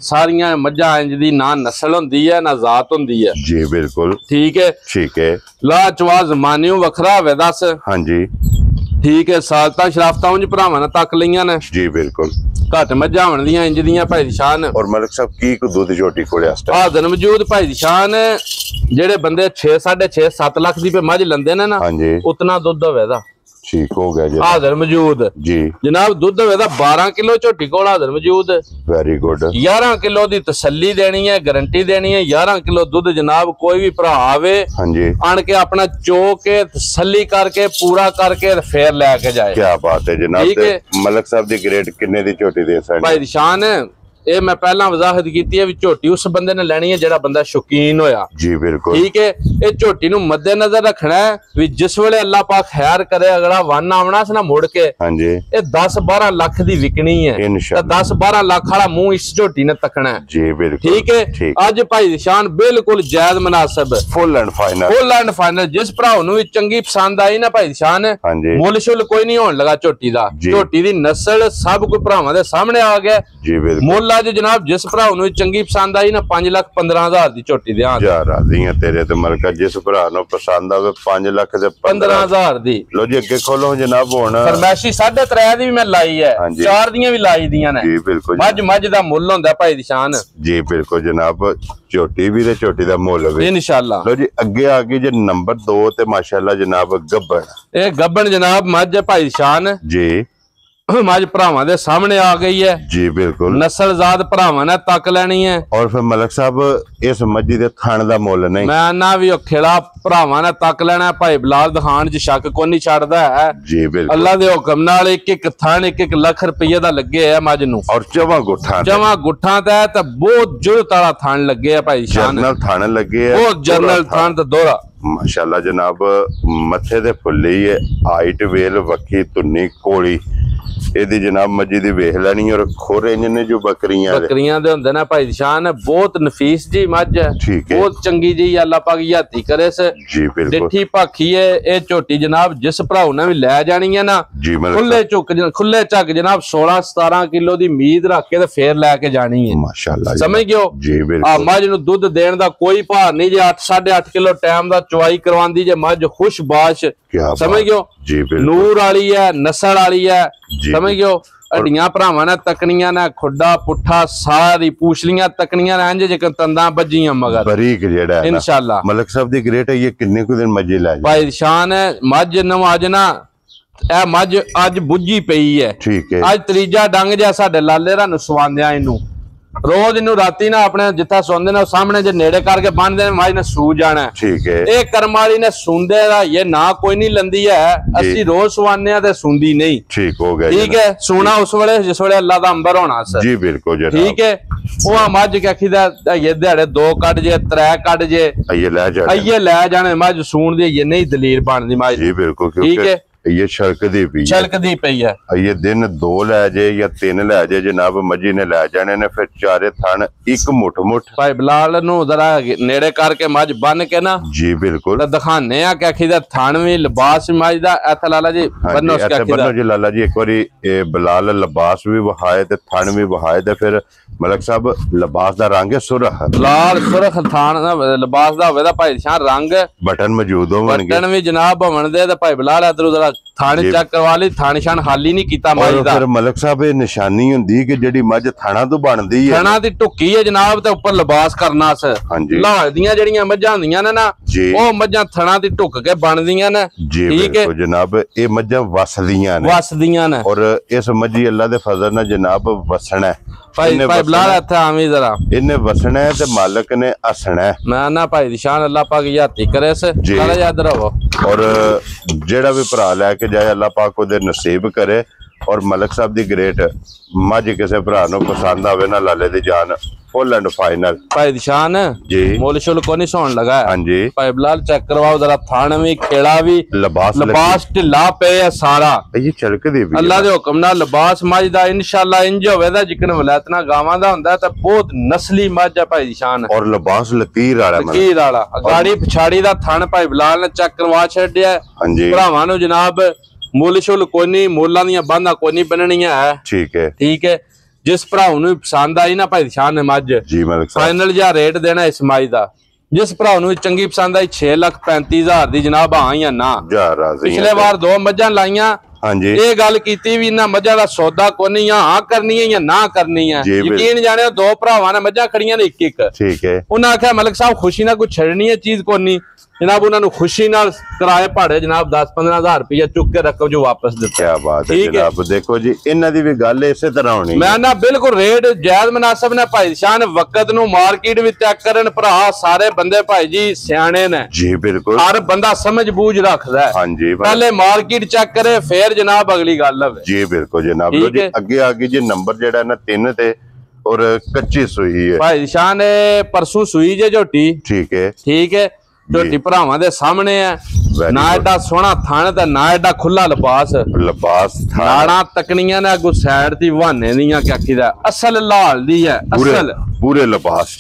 ਸਾਰੀਆਂ ਮੱਝਾਂ ਇੰਜ ਦੀ ਨਾ ਨਸਲ ਹੁੰਦੀ ਹੈ ਨਾ ਜ਼ਾਤ ਹੁੰਦੀ ਹੈ ਜੀ। ਬਿਲਕੁਲ ਠੀਕ ਹੈ। ਠੀਕ ਹੈ ਲਾਜਵਾਬ ਜ਼ਮਾਨਿਓ ਵੱਖਰਾ ਹੋਵੇ ਦੱਸ। ਹਾਂਜੀ ਠੀਕ ਹੈ। ਸਾਲਤਾਂ ਸ਼ਰਾਫਤਾਂ ਉਂਝ ਭਰਾਵਾਂ ਨੇ ਤੱਕ ਲਈਆਂ ਨੇ ਜੀ। ਬਿਲਕੁਲ ਘੱਟ ਮੱਝਾਂ ਹੋਣ ਦੀਆਂ ਇੰਜ ਦੀਆਂ ਭਾਈ ਦੀ ਸ਼ਾਨ। ਔਰ ਮਲਕ ਸਾਹਿਬ ਕੀ ਕੋ ਦੁੱਧ ਝੋਟੀ ਕੋਲੇ ਹਾਜ਼ਰ ਮੌਜੂਦ ਭਾਈ ਦੀ ਸ਼ਾਨ। ਜਿਹੜੇ ਬੰਦੇ 6 6.5 7 ਲੱਖ ਦੀ ਮੱਝ ਲੈਂਦੇ ਨੇ ਨਾ ਉਤਨਾ ਦੁੱਧ ਹੋਵੇ ਦਾ। ਠੀਕ ਹੋ ਗਿਆ ਜੀ। ਹਾਜ਼ਰ ਮੌਜੂਦ ਜੀ ਜਨਾਬ। ਦੁੱਧ ਹੋਵੇ ਦਾ 12 ਕਿਲੋ ਝੋਟੀ ਕੋਲ ਹਾਜ਼ਰ ਮੌਜੂਦ। Very good. 11 ਕਿਲੋ ਦੀ ਤਸੱਲੀ ਦੇਣੀ ਹੈ ਗਰੰਟੀ ਦੇਣੀ ਹੈ। 11 ਕਿਲੋ ਦੁੱਧ ਜਨਾਬ ਕੋਈ ਵੀ ਭਰਾ ਆਵੇ ਆਣ ਕੇ ਆਪਣਾ ਚੋ ਕੇ ਤਸੱਲੀ ਕਰਕੇ ਪੂਰਾ ਕਰਕੇ ਫੇਰ ਲੈ ਕੇ ਜਾਏ। ਕੀ ਬਾਤ ਹੈ ਜਨਾਬ। ਮਲਕ ਸਾਹਿਬ ਦੀ ਗ੍ਰੇਡ ਕਿੰਨੇ ਦੀ ਝੋਟੀ ਦੇ ਸਕਦੇ ਭਾਈ ਨਿਸ਼ਾਨ। ਇਹ ਮੈਂ ਪਹਿਲਾਂ ਵਜ਼ਾਹਤ ਕੀਤੀ ਹੈ ਵੀ ਝੋਟੀ ਉਸ ਬੰਦੇ ਨੇ ਲੈਣੀ ਹੈ ਜਿਹੜਾ ਬੰਦਾ ਸ਼ੌਕੀਨ ਹੋਇਆ ਜੀ। ਬਿਲਕੁਲ ਠੀਕ ਹੈ। ਇਹ ਝੋਟੀ ਨੂੰ ਮੱਦੇ ਨਜ਼ਰ ਰੱਖਣਾ ਹੈ ਵੀ ਜਿਸ ਵੇਲੇ ਅੱਲਾਹ ਪਾਕ ਖੈਰ ਕਰੇ ਅਗਲਾ ਵੰਨ ਆਉਣਾ ਸੀ ਨਾ ਮੁੜ ਕੇ ਇਹ 10-12 ਲੱਖ ਦੀ ਵਿਕਣੀ ਹੈ ਤਾਂ 10-12 ਲੱਖ ਵਾਲਾ ਮੂੰਹ ਇਸ ਝੋਟੀ ਨੇ ਤੱਕਣਾ ਹੈ ਜੀ। ਬਿਲਕੁਲ ਠੀਕ ਹੈ। ਅੱਜ ਭਾਈ ਨਿਸ਼ਾਨ ਬਿਲਕੁਲ ਜਾਇਜ਼ ਮੁਨਾਸਬ ਫੁੱਲ ਐਂਡ ਫਾਈਨਲ। ਜਿਸ ਭਰਾ ਨੂੰ ਵੀ ਚੰਗੀ ਪਸੰਦ ਆਈ ਨਾ ਭਾਈ ਨਿਸ਼ਾਨ ਮੁੱਲ ਸ਼ੁੱਲ ਕੋਈ ਨਹੀਂ ਹੋਣ ਲੱਗਾ ਝੋਟੀ ਦਾ। ਝੋਟੀ ਦੀ ਨਸਲ ਸਭ ਕੋਈ ਭਰਾਵਾਂ ਦੇ ਸਾਹਮਣੇ ਆ ਗਿਆ ਜੀ। ਮੁੱਲ ਅੱਜ ਜਨਾਬ ਜਿਸ ਭਰਾ ਨੂੰ ਚੰਗੀ ਪਸੰਦ ਆਈ ਨਾ 5,15,000 ਦੀ ਝੋਟੀ ਦੇ ਤੇਰੇ ਤੇ ਮਲਕਾ। ਜਿਸ ਭਰਾ ਨੂੰ ਪਸੰਦ ਆਵੇ 5 ਲੱਖ ਤੇ 15,000 ਦੀ। ਲੋ ਜੀ ਅੱਗੇ ਖੋਲੋ ਜਨਾਬ। ਹੁਣ ਫਰਮੈਸ਼ੀ 3.5 ਦੀ ਵੀ ਮੈਂ ਲਾਈ ਹੈ 4 ਦੀਆਂ ਵੀ ਲਾਈ ਦੀਆਂ ਨੇ ਜੀ। ਬਿਲਕੁਲ ਮੱਝ ਦਾ ਮੁੱਲ ਹੁੰਦਾ ਭਾਈ ਦੀ ਸ਼ਾਨ ਜੀ। ਬਿਲਕੁਲ ਜਨਾਬ। ਝੋਟੀ ਵੀ ਤੇ ਝੋਟੀ ਦਾ ਮੁੱਲ ਵੀ ਇਨਸ਼ਾਅੱਲਾ। ਲੋ ਜੀ ਅੱਗੇ ਆ ਗਈ ਜੇ ਨੰਬਰ 2 ਤੇ ਮਾਸ਼ਾਅੱਲਾ ਜਨਾਬ ਗੱਬਣ। ਇਹ ਗੱਬਣ ਜਨਾਬ ਮੱਝ ਭਾਈ ਦੀ ਸ਼ਾਨ ਜੀ। ਮੱਝ ਭਰਾਵਾਂ ਦੇ ਸਾਹਮਣੇ ਆ ਗਈ ਹੈ ਜੀ। ਬਿਲਕੁਲ ਨਸਲਜ਼ਾਦ ਭਰਾਵਾਂ ਨੇ ਤੱਕ ਲੈਣੀ ਹੈ। ਔਰ ਫਿਰ ਮਲਕ ਸਾਹਿਬ ਇਸ ਮੱਝੀ ਦੇ ਥਣ ਦਾ ਮੁੱਲ ਨਹੀਂ ਮੈਂ ਨਾ ਵੀ ਉਹ ਖੇੜਾ ਭਰਾਵਾਂ ਨੇ ਤੱਕ ਲੈਣਾ। ਭਾਈ ਬਲਾਲ ਦਿਖਾਣ ਚ ਸ਼ੱਕ ਕੋਈ ਨਹੀਂ ਛੱਡਦਾ ਹੈ ਜੀ। ਬਿਲਕੁਲ ਅੱਲਾਹ ਦੇ ਹੁਕਮ ਨਾਲ ਇੱਕ ਥਣ 1 ਲੱਖ ਰੁਪਏ ਦਾ ਲੱਗੇ ਹੈ ਮੱਝ ਨੂੰ। ਔਰ ਚਵਾਂ ਗੁੱਠਾਂ ਤੇ ਤਾਂ ਬਹੁਤ ਜੁਰਤ ਵਾਲਾ ਥਣ ਲੱਗੇ ਆ ਭਾਈ ਸ਼ਾਨ। ਜਰਨਲ ਥਣ ਲੱਗੇ ਆ ਬਹੁਤ ਜਰਨਲ ਥਣ ਤੇ ਦੋਹਰਾ ਮਾਸ਼ਾਅੱਲਾ ਜਨਾਬ। ਮੱਥੇ ਦੇ ਫੁੱਲੇ ਹੀ ਹੈ ਹਾਈਟ ਵੇਲ ਵੱਖੀ ਧੁੰਨੀ ਕੋਲੀ ਇਹਦੀ ਜਨਾਬ ਮੱਝੀ ਦੀ ਵੇਖ ਲੈਣੀ ਔਰ ਖੋਰੇ ਨੇ ਜੋ ਬੱਕਰੀਆਂ ਦੇ ਹੁੰਦੇ ਨੇ ਭਾਈ ਸ਼ਾਨ ਬਹੁਤ ਨਫੀਸ ਜੀ ਮੱਝ ਹੈ, ਬਹੁਤ ਚੰਗੀ ਜੀ ਅੱਲਾਹ ਪਾਕ ਯਾਤੀ ਕਰੇ ਸ ਜੀ। ਬਿਲਕੁਲ ਡਿੱਠੀ ਭਾਖੀ ਹੈ ਇਹ ਝੋਟੀ ਜਨਾਬ, ਜਿਸ ਭਰਾਉ ਨੇ ਵੀ ਲੈ ਜਾਣੀ ਹੈ ਨਾ ਖੁੱਲੇ ਚੱਕ ਜਨਾਬ 16-17 ਕਿਲੋ ਦੀ ਉਮੀਦ ਰੱਖ ਕੇ ਤੇ ਫੇਰ ਲੈ ਕੇ ਜਾਣੀ ਹੈ ਮਾਸ਼ਾਅੱਲਾ। ਸਮਝ ਗਿਓ ਜੀ ਬਿਲਕੁਲ। ਆ ਮੱਝ ਨੂੰ ਦੁੱਧ ਦੇਣ ਦਾ ਕੋਈ ਭਾਰ ਨਹੀਂ ਜੇ 8-8.5 ਕਿਲੋ ਟਾਈਮ ਦਾ ਚਵਾਈ ਕਰਵਾਉਂਦੀ ਜੇ ਮੱਝ ਖੁਸ਼ਬਾਸ਼ ਸਮਝ ਗਿਓ ਜੀ। ਨੂਰ ਵਾਲੀ ਹੈ, ਨਸਲ ਵਾਲੀ ਹੈ ਸਮਝ ਗਿਓ। ਹੱਡੀਆਂ ਭਰਾਵਾਂ ਨੇ ਤਕਨੀਆਂ ਨੇ, ਖੁੱਡਾ ਪੁੱਠਾ ਸਾਰੀ ਪੂਛਲੀਆਂ ਤਕਨੀਆਂ ਨੇ, ਇੰਜ ਜਿਵੇਂ ਤੰਦਾਂ ਵੱਜੀਆਂ ਮਗਰ ਬਰੀਕ ਜਿਹੜਾ ਹੈ इंशाल्लाह। ਮਲਕ ਸਾਹਿਬ ਦੀ ਗ੍ਰੇਟ ਹੈ ਇਹ ਕਿੰਨੇ ਕੁ ਦਿਨ ਮੱਝੀ ਲੈ ਭਾਈ ਸ਼ਾਨ ਹੈ ਮੱਝ ਨਵਾਜ ਨਾ ਇਹ ਮੱਝ ਅੱਜ ਬੁੱਝੀ ਪਈ ਹੈ ਠੀਕ ਹੈ। ਅੱਜ ਤੀਜਾ ਡੰਗ ਜਿਹਾ ਸਾਡੇ ਲਾਲੇ ਰਾਂ ਨੂੰ ਸਵਾਂਦਿਆਂ ਇਹਨੂੰ ਰੋਜ਼ ਇਹਨੂੰ ਰਾਤੀ ਨਾ ਆਪਣੇ ਜਿੱਥਾ ਸੌਂਦੇ ਨੇ ਸਾਹਮਣੇ ਜੇ ਨੇੜੇ ਕਰਕੇ ਬੰਨਦੇ ਨੇ ਮੱਝ ਨੇ ਸੂ ਜਾਣਾ ਠੀਕ ਹੈ। ਇਹ ਕਰਮ ਵਾਲੀ ਨੇ ਸੁੰਦੇ ਦਾ ਇਹ ਨਾ ਕੋਈ ਨਹੀਂ ਲੰਦੀ ਹੈ, ਅਸੀਂ ਰੋਜ਼ ਸਵਾਨੇ ਆ ਤੇ ਸੁੰਦੀ ਨਹੀਂ ਠੀਕ ਹੋ ਗਿਆ ਠੀਕ ਹੈ। ਸੋਨਾ ਉਸ ਵੇਲੇ ਜਿਸ ਵੇਲੇ ਅੱਲਾਹ ਦਾ ਅੰਬਰ ਹੋਣਾ ਸੀ ਜੀ ਬਿਲਕੁਲ ਜਨਾਬ ਠੀਕ ਹੈ। ਉਹ ਮੱਝ ਕਹੀ ਦਾ ਇਹ ਦਿਹਾੜੇ 2 ਕੱਢ ਜੇ 3 ਕੱਢ ਜੇ ਇਹ ਲੈ ਜਾਣੇ ਮੱਝ ਸੂਣ ਦੀ ਇਹ ਨਹੀਂ ਦਲੀਲ ਬਣਦੀ ਮੱਝ ਜੀ ਬਿਲकुल ਠੀਕ ਹੈ। ये छलकदी पई है ये दिन 2 लै जे या 3 लै जे जनाब मजी ने लै जाने ने फिर चारे थन एक मुठ भाई बिलाल नु जरा नेड़े करके मज बन के ना जी बिल्कुल दिखाने आ क्या खीदा थन भी लिबास मज दा ऐ लाला जी बन्नो क्या खीदा बन्नो जी लाला जी एक बारी बिलाल लिबास भी वहाए ते थन भी वहाए ते फिर मलक साहब लिबास दा रंग है सुरख लाल सुरख थन लिबास दा होवे दा भाई शान रंग बटन मौजूद होवन बटन भी जनाब होवन दे ते भाई बिलाल इधर उधर थाने चेक करवा ली थाने शान हाली नहीं कीता मज दा फिर मलक साहब ये निशानी हुंदी कि जेडी मज थाना तो बनदी है थाना दी टुक्की है जनाब ते ऊपर लिबास करना स हां जी लाल दियां जेड़ियां मज्जां हुंदियां ने ना ओ मज्जां थाना दी टुक के बनदियां ने ठीक है जनाब ये मज्जां वसदियां ने और इस मज्जी अल्लाह दे फजल नाल जनाब वसना है भाई बिलाल इत्थे आवी जरा इन्ने वसना है ते मालिक ने हसना है मैं ना भाई निशान अल्लाह पाक याती करे से चला याद रहो और जेड़ा भी भरा लेके जाए अल्लाह पाक ओदे नसीब करे और मलक साहब दी ग्रेट मज किसी भरा नूं पसंद आवे ना लाले दी जान फुल एंड फाइनल भाई निशान जी मोल शुल को नहीं सोन लगा हां जी भाई बिलाल चेक करवाओ जरा थान भी खेड़ा भी लिबास ढिला पे है सारा ये चलकदी भी अल्लाह दे हुक्म नाल लिबास मज दा इंशाल्लाह इंज होवे दा जिकन वलायतना गावां दा हुंदा ते बहुत नस्ली मज है भाई निशान और लिबास लकीर वाला गाड़ी पिछाड़ी दा थान भाई बिलाल ने चेक करवा छड्या हां जी भरावां नूं जनाब मुल शुल कोई नहीं मोलां दियां बांधा कोई नहीं बननियां है ठीक है जिस भराऊ नूं पसंद आई ना भाई शान ने मज जी फाइनल जा रेट देना इस मज दा जिस भराऊ नूं चंगी पसंद आई 6,35,000 दी जनाब हां या ना पिछले बार 2 मज्जां लाइयां हां जी ये गल कीती भी इन्हां मज्जां दा सौदा कोई नहीं हां करनी है या ना करनी है यकीन जाने 2 भरावां ने मज्जां खड़ियां ने एक ठीक है उन्हां आख्या मलिक साहब खुशी ना कोई छड़नी है चीज कोई नहीं जनाब उन्होंने खुशी नाल किराए भाड़े जनाब 10-15,000 रुपया चुक के रकम जो वापस दिता क्या बात है जनाब देखो जी इन्हां दी भी गल इसे तरह होनी मैं ना बिल्कुल रेट जायज मुनासिब ने भाई शान वक्त नु मार्केट भी चेक करन भरा सारे बंदे भाई जी सियाणे ने जी बिल्कुल हर बंदा समझ बूझ रखदा है हां जी पहले मार्केट चेक करे फिर जनाब अगली गल है जी बिल्कुल जनाब लो जी आगे आगे जी नंबर जेड़ा ना 3 ते और कच्ची सुई है भाई शान परसों सुई जे झोटी ठीक है झोटी भरावां दे सामने है ना एडा सोहना थान ते ना एडा खुला लिबास नाड़ा तकनियां ने अगू साइड दी बहाने दियां क्या आखीदा असल लाल दी है असल पूरे लिबास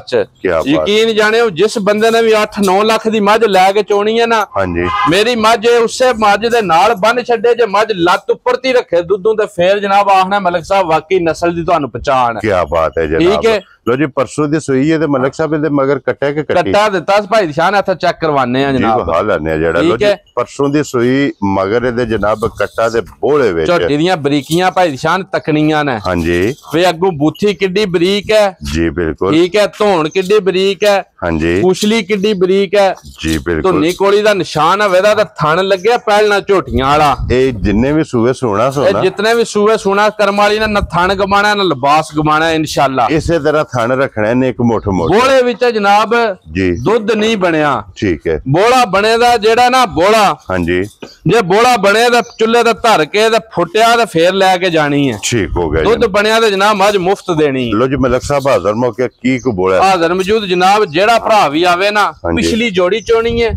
च यकीन जाने जिस बंदे ने भी 8-9 लाख दी मज लैके चोनी है ना हां जी मेरी मज उसे मज दे नाल बन छड्डे जे मज लत उपर ती रखे दुद्धों ते फिर जनाब आखना मलिक साहब वाकई नस्ल दी तुहानू पहचान क्या बात है जनाब ठीक है लो जी परसों दी सुई है ते मलिक साहब दे मगर कट्टा के कट्टा दिता भाई निशान इत्थे चेक करवाने आ जनाब जी हाल आने जेड़ा लो जी परसों दी सुई मगर दे जनाब कट्टा दे बोले विच झोटी दियां बरीकियां भाई निशान तकनियां ने हां जी वे अगू बूथी किड्डी बरीक है जी बिल्कुल ठीक है धौन किड्डी बरीक है हां जी पूछली किड्डी बरीक है जी बिल्कुल धुनी कोली दा निशान है वेदा ते थन लगे पहलना झोटियां वाला ए जिन्ने भी सूए सोना जितने भी सूए सोना कर्म वाली ने न थन गमाना न लिबास गमाना इंशाल्लाह इसे तरह थन रखना ने एक मोठ बोले विच जनाब जी दुध नहीं बनया ठीक है बोला बने दा जेड़ा ना बोला हां जी जे बोला बने दा चुल्ले ते धर के ते फुटिया ते फिर लेके जानी है ठीक हो गया दुध बनया ते जनाब मज मुफ्त देनी लो जी मलिक साहब हाजिर मौके की को बोला हाजिर मौजूद जनाब जेड़ा भरा भी आवे ना पिछली जोड़ी चोनी है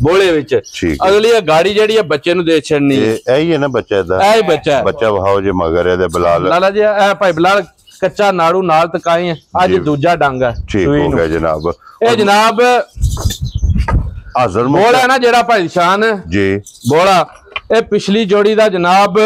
ਬੋਲੇ ਵਿੱਚ। ਅਗਲੀ ਗਾੜੀ ਜਿਹੜੀ ਹੈ ਬੱਚੇ ਨੂੰ ਦੇ ਛੱਡਣੀ। ਇਹ ਹੀ ਹੈ ਨਾ ਬੱਚਾ ਇਹਦਾ? ਇਹ ਬੱਚਾ ਵਿਖਾਓ ਜੇ ਮਗਰ ਇਹਦੇ ਬਲਾਲ ਲਾਲਾ ਜੀ। ਇਹ ਭਾਈ ਬਲਾਲ ਕੱਚਾ ਨਾੜੂ ਨਾਲ ਤਕਾਈ ਹੈ, ਅੱਜ ਦੂਜਾ ਡੰਗ ਹੈ। ਠੀਕ ਹੋ ਗਿਆ ਜਨਾਬ। ਇਹ ਜਨਾਬ ਹਾਜ਼ਰ ਬੋਲਾ ਹੈ ਨਾ ਜਿਹੜਾ ਭਾਈ ਸ਼ਾਨ ਜੀ ਬੋਲਾ, ਇਹ ਪਿਛਲੀ ਜੋੜੀ ਦਾ ਜਨਾਬ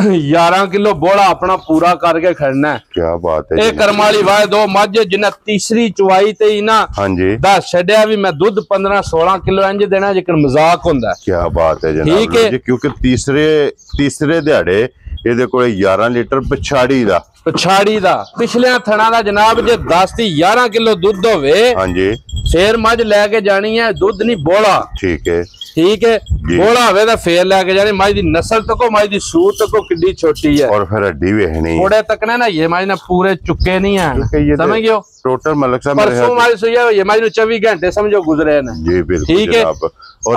11 ਕਿਲੋ ਬੋਲਾ ਆਪਣਾ ਪੂਰਾ ਕਰਕੇ ਖੜਨਾ। ਕੀ ਬਾਤ ਹੈ। ਇਹ ਕਰਮ ਵਾਲੀ ਵਾਏ ਦੋ ਮੱਝ ਜਿੰਨਾ ਤੀਸਰੀ ਚੁਆਈ ਤੇ ਹੀ ਨਾ ਹਾਂਜੀ ਦੱਸ ਛੱਡਿਆ ਵੀ ਮੈਂ ਦੁੱਧ 15-16 ਕਿਲੋ ਇੰਜ ਦੇਣਾ ਜਿਕਰ ਮਜ਼ਾਕ ਹੁੰਦਾ। ਕੀ ਬਾਤ ਹੈ ਜਨਾਬ ਜੀ। ਕਿਉਂਕਿ ਤੀਸਰੇ ਦਿਹਾੜੇ ਇਹਦੇ ਕੋਲ 11 ਲੀਟਰ ਪਛਾੜੀ ਦਾ ਪਿਛਲਿਆਂ ਥਣਾ ਦਾ ਜਨਾਬ ਜੇ 10 ਦੀ 11 ਕਿਲੋ ਦੁੱਧ ਹੋਵੇ ਹਾਂਜੀ ਫੇਰ ਮੱਝ ਲੈ ਕੇ ਜਾਣੀ ਹੈ। ਦੁੱਧ ਨਹੀਂ ਬੋਲਾ। ਠੀਕ ਹੈ ਬੋਲਾ ਹੋਵੇ ਤਾਂ ਫੇਰ ਲੈ ਕੇ ਜਾਣੀ। ਮੱਝ ਦੀ ਨਸਲ ਤੱਕੋ ਮੱਝ ਦੀ ਸੂਰ ਤੱਕੋ ਕਿੱਡੀ ਛੋਟੀ ਹੈ ਔਰ ਫਿਰ ਹੱਡੀ ਵੇਖਣੀ ਥੋੜੇ ਤੱਕ ਨਾ ਇਹ ਮੱਝ ਨੇ ਪੂਰੇ ਚੁੱਕੇ ਨਹੀਂ ਹੈ। ਸਮਝ ਗਿਓ ਟੋਟਲ ਮਲਕ ਸਾਹਿਬ ਪਰਸੋਂ ਮੱਝ ਸੋਈ ਹੈ ਮੱਝ ਨੂੰ 24 ਘੰਟੇ ਸਮਝੋ ਗੁਜ਼ਰੇ ਨੇ ਜੀ ਬਿਲਕੁਲ ਠੀਕ ਹੈ।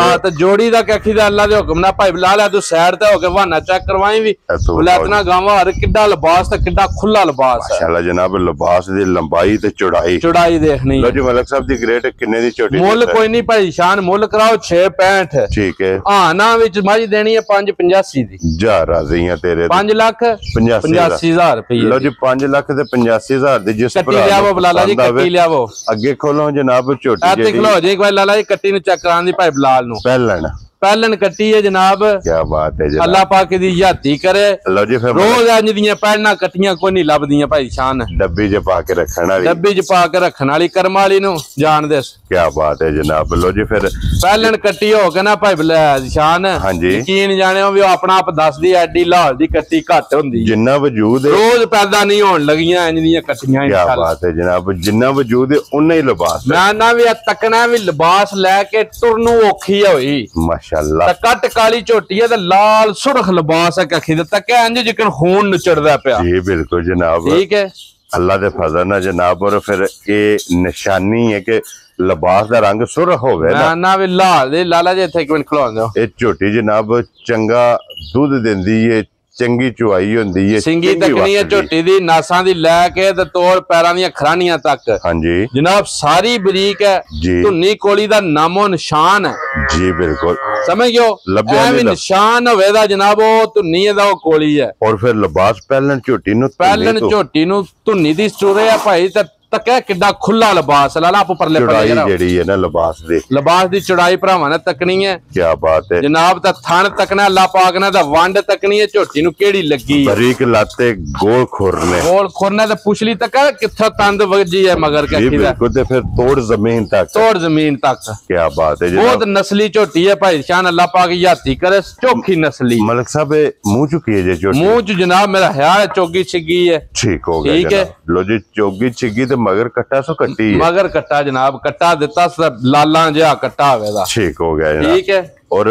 ਹਾਂ ਤੇ ਜੋੜੀ ਦਾ ਕੱਖੀ ਦਾ ਅੱਲਾ ਦੇ ਹੁਕਮ ਨਾਲ ਭਾਈ ਬਲਾਲ ਆ ਤੂੰ ਸਾਈਡ ਤੇ ਹੋ ਕੇ ਬਹਾਨਾ ਚੈੱਕ ਕਰਵਾਈ ਵੀ ਬਲੈਤਨਾ ਗਾਵਾਂ ਹਰ ਕਿੱਡਾ ਲਿਬਾਸ ਤੇ ਕਿੱਡਾ ਖੁੱਲਾ ਲਿਬਾਸ ਹੈ ਮਾਸ਼ਾਅੱਲਾ ਜਨਾਬ। ਲਿਬਾਸ ਦੀ ਲੰਬਾਈ ਤੇ ਚੌੜਾਈ ਦੇਖਣੀ ਲੋ ਜੀ ਮਲਕ ਸਾਹਿਬ ਦੀ ਗ੍ਰੇਟ ਕਿੰਨੇ ਦੀ ਝੋਟੀ ਮੁੱਲ ਕੋਈ ਨਹੀਂ ਭਾਈ ਸ਼ਾਨ ਮੁੱਲ ਕਰਾਓ 665 ਠੀਕ ਹੈ। ਹਾਂ ਨਾ ਵਿੱਚ ਮੱਝ ਦੇਣੀ ਹੈ 585 ਦੀ ਜਾ ਰਾਜ਼ੀਆਂ ਤੇਰੇ 5,85,000 ਰੁਪਏ ਲੋ ਜੀ 5,85,000 ਦੀ ਜਿਸ ਕੱਟੀ ਲਿਆਵੋ ਬਲਾਲਾ ਜੀ ਕੱਟੀ ਲਿਆਵੋ ਅੱਗੇ ਖੋਲੋ ਜਨਾਬ ਝੋਟੀ ਜੀ ਖਲੋ ਜੇ ਇੱਕ ਵਾਰ ਲਾਲਾ ਜੀ ਕੱਟੀ ਨੂੰ ਚੈੱਕ ਕਰਾਉਣ ਦੀ ਭਾਈ ਬਲਾਲ ਨੂੰ ਪਹਿਲਣ ਕੱਟੀ ਹੈ ਜਨਾਬ। ਕੀ ਬਾਤ ਹੈ ਜਨਾਬ। ਅੱਲਾਹ ਪਾਕ ਦੀ ਯਾਤੀ ਕਰੇ। ਲਓ ਜੀ ਫਿਰ ਰੋਜ਼ ਇੰਜ ਦੀਆਂ ਪਹਿਲਣਾ ਕੱਟੀਆਂ ਕੋਈ ਨਹੀਂ ਲੱਭਦੀਆਂ ਭਾਈ ਸ਼ਾਨ। ਡੱਬੀ 'ਚ ਪਾ ਕੇ ਰੱਖਣ ਵਾਲੀ ਕਰਮ ਵਾਲੀ ਨੂੰ ਜਾਣ ਦੇ। ਕੀ ਬਾਤ ਹੈ ਜਨਾਬ। ਲਓ ਜੀ ਫਿਰ ਪਹਿਲਣ ਕੱਟੀ ਹੋ ਕੇ ਨਾ ਭਾਈ ਸ਼ਾਨ ਯਕੀਨ ਜਾਣਿਓ ਵੀ ਆਪਣਾ ਆਪ ਦੱਸਦੀ ਐਡੀ ਲਾਹੌਰ ਦੀ ਕੱਟੀ ਘੱਟ ਹੁੰਦੀ ਜਿੰਨਾ ਵਜੂਦ ਰੋਜ਼ ਪੈਦਾ ਨਹੀਂ ਹੋਣ ਲੱਗੀਆਂ ਇੰਜ ਦੀਆਂ ਕੱਟੀਆਂ। ਕੀ ਬਾਤ ਹੈ ਜਨਾਬ। ਜਿੰਨਾ ਵਜੂਦ ਹੈ ਉਨਾ ਹੀ ਲਿਬਾਸ। ਮੈਂ ਨਾ ਵੀ ਤੱਕਣਾ ਵੀ ਲਿਬਾਸ ਲੈ ਕੇ ਤੁਰਨ ਨੂੰ ਔਖੀ ਹੋਈ ਮਾਸ਼ਾਅੱਲਾ। ਕੱਟ ਕਾਲੀ ਝੋਟੀ ਹੈ ਤੇ ਲਾਲ ਸੁਰਖ ਲਿਬਾਸ ਹੈ ਕੱਖੀ ਦਾ ਤੱਕਿਆ ਇੰਜ ਜਿਕਨ ਖੂਨ ਨਚੜਦਾ ਪਿਆ ਜੀ ਬਿਲਕੁਲ ਜਨਾਬ। ਠੀਕ ਹੈ ਅੱਲਾ ਦੇ ਫਜ਼ਲ ਨਾਲ ਜਨਾਬ। ਔਰ ਫਿਰ ਇਹ ਨਿਸ਼ਾਨੀ ਹੈ ਕਿ ਲਿਬਾਸ ਦਾ ਰੰਗ ਸੁਰਖ ਹੋਵੇ ਨਾ ਵੀ ਲਾਲ ਦੇ ਲਾਲਾ ਜੀ ਇੱਥੇ ਇੱਕ ਮਿੰਟ ਖਲੋ ਜਾਓ। ਇਹ ਝੋਟੀ ਜਨਾਬ ਚੰਗਾ ਦੁੱਧ ਦਿੰਦੀ ਹੈ ਚੰਗੀ ਚੁਆਈ ਹੁੰਦੀ ਹੈ ਸਿੰਗੀ ਤੱਕਣੀ ਹੈ ਝੋਟੀ ਦੀ ਨਾਸਾਂ ਦੀ ਲੈ ਕੇ ਤੇ ਤੋੜ ਪੈਰਾਂ ਦੀਆਂ ਖਰਾਨੀਆਂ ਤੱਕ ਹਾਂਜੀ ਜਨਾਬ ਸਾਰੀ ਬਰੀਕ ਹੈ ਧੁੰਨੀ ਕੋਲੀ ਦਾ ਨਾਮੋ ਨਿਸ਼ਾਨ ਹੈ ਜੀ ਬਿਲਕੁਲ ਸਮਝ ਗਿਓ ਐ ਵੀ ਨਿਸ਼ਾਨ ਹੋਵੇ ਦਾ ਜਨਾਬ ਉਹ ਧੁੰਨੀ ਦਾ ਉਹ ਕੋਲੀ ਹੈ। ਔਰ ਫਿਰ ਲਿਬਾਸ ਪਹਿਲਣ ਝੋਟੀ ਨੂੰ ਧੁੰਨੀ ਦੀ ਸਟੋਰੇ ਆ ਭਾਈ ਤੇ ਤੱਕਿਆ ਕਿੱਡਾ ਖੁੱਲਾ ਲਿਬਾਸ ਲਾਲਾ ਆਪ ਪਰਲੇ ਪਰਲੇ ਜਿਹੜੀ ਹੈ ਨਾ ਲਿਬਾਸ ਦੀ ਚੜਾਈ ਭਰਾਵਾਂ ਨੇ ਤੱਕਣੀ ਹੈ। ਕੀ ਬਾਤ ਹੈ ਜਨਾਬ। ਤਾਂ ਥਣ ਤੱਕਣਾ ਅੱਲਾਹ ਪਾਕ ਨੇ ਤਾਂ ਵੰਡ ਤੱਕਣੀ ਹੈ ਝੋਟੀ ਨੂੰ ਕਿਹੜੀ ਲੱਗੀ ਬਰੀਕ ਲਾਤੇ ਗੋਲ ਖੁਰਨੇ ਤੇ ਪੁਛਲੀ ਤੱਕ ਕਿੱਥੋਂ ਤੰਦ ਵੱਜੀ ਹੈ ਮਗਰ ਕੱਖੀ ਦਾ ਤੇ ਫਿਰ ਤੋੜ ਜ਼ਮੀਨ ਤੱਕ। ਕੀ ਬਾਤ ਹੈ ਬਹੁਤ ਨਸਲੀ ਝੋਟੀ ਹੈ ਭਾਈ ਸ਼ਾਨ ਅੱਲਾਹ ਪਾਕ ਯਾਤੀ ਕਰੇ ਚੋਖੀ ਨਸਲੀ। ਮਲਕ ਸਾਹਿਬ ਮੂੰਹ ਚੁੱਕੀ ਹੈ ਜੇ ਮੂੰਹ ਚ ਜਨਾਬ ਮੇਰਾ ਖਿਆਲ ਹੈ ਚੋਗੀ ਛਿੱਗੀ ਹੈ। ਠੀਕ ਹੋ ਗਿਆ ਠੀਕ ਹੈ। ਲੋ ਜੀ ਚੋਗੀ ਛਿੱਗੀ ਮਗਰ ਕੱਟਾ ਸੋ ਕੱਟੀ ਹੈ ਮਗਰ ਕੱਟਾ ਜਨਾਬ ਕੱਟਾ ਦਿੱਤਾ ਲਾਲਾਂ ਜਿਹਾ ਕੱਟਾ ਹੋਵੇਗਾ। ਠੀਕ ਹੋ ਗਿਆ ਜਨਾਬ। ਠੀਕ ਹੈ। ਔਰ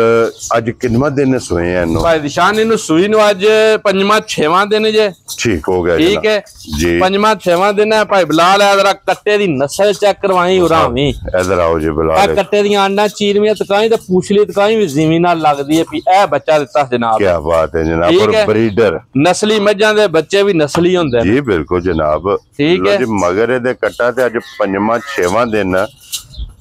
ਅੱਜ ਕਿੰਨਾ ਦਿਨ ਸੋਏ ਇਹਨੂੰ ਭਾਈ ਨਿਸ਼ਾਨ ਇਹਨੂੰ ਸੂਈ ਨੂੰ ਅੱਜ 5ਵਾਂ-6ਵਾਂ ਦਿਨ ਜੇ। ਠੀਕ ਹੋ ਗਿਆ ਠੀਕ ਹੈ ਜੀ 5ਵਾਂ-6ਵਾਂ ਦਿਨ ਹੈ ਭਾਈ ਬਲਾਲ ਹੈ ਜਰਾ ਕੱਟੇ ਦੀ ਨਸਲ ਚੈੱਕ ਕਰਵਾਈ ਉਰਾਵੀਂ ਇਧਰ ਆਓ ਜੀ ਬਲਾਲ। ਕੱਟੇ ਦੀਆਂ ਆਂਡਾਂ ਚੀਰਵੀਆਂ ਤਕਾਈ ਤੇ ਪੂਛਲੀ ਤਕਾਈ ਵੀ ਜ਼ਮੀਨ ਨਾਲ ਲੱਗਦੀ ਹੈ ਵੀ ਇਹ ਬੱਚਾ ਦਿੱਤਾ ਜਨਾਬ। ਕੀ ਬਾਤ ਹੈ ਜਨਾਬ। ਔਰ ਬਰੀਡਰ ਨਸਲੀ ਮੱਝਾਂ ਦੇ ਬੱਚੇ ਵੀ ਨਸਲੀ ਹੁੰਦੇ ਨੇ ਜੀ ਬਿਲਕੁਲ ਜਨਾਬ। ਠੀਕ ਹੈ ਜੀ ਮਗਰ ਇਹਦੇ ਕੱਟਾ ਤੇ ਅੱਜ 5ਵਾਂ-6ਵਾਂ ਦਿਨ